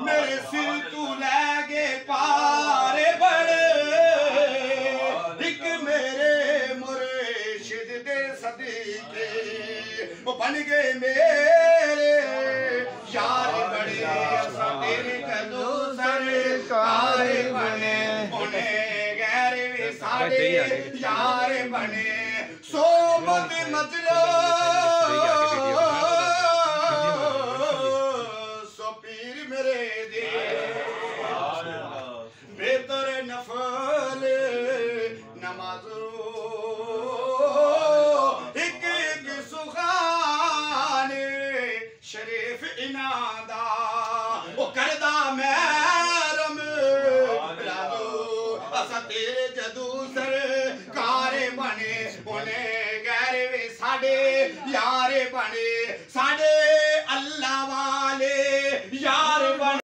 میرے سر تو لے گے پارے بڑے ایک میرے مرشد دے صدیقے وہ بن گئے میرے یار بڑے اساں تیرے کدو سرکار بنے انہیں غیر وی ساڑے یار بنے صحبت مطلب سو پیر میرے دے بہتر نفل نمازو ایک ایک سخان شریف انادا وہ کردہ محرم لادو اسا تیرے جدو سرکار بنے انہیں غیر وی ساڑے یار بنے ساڑے اللہ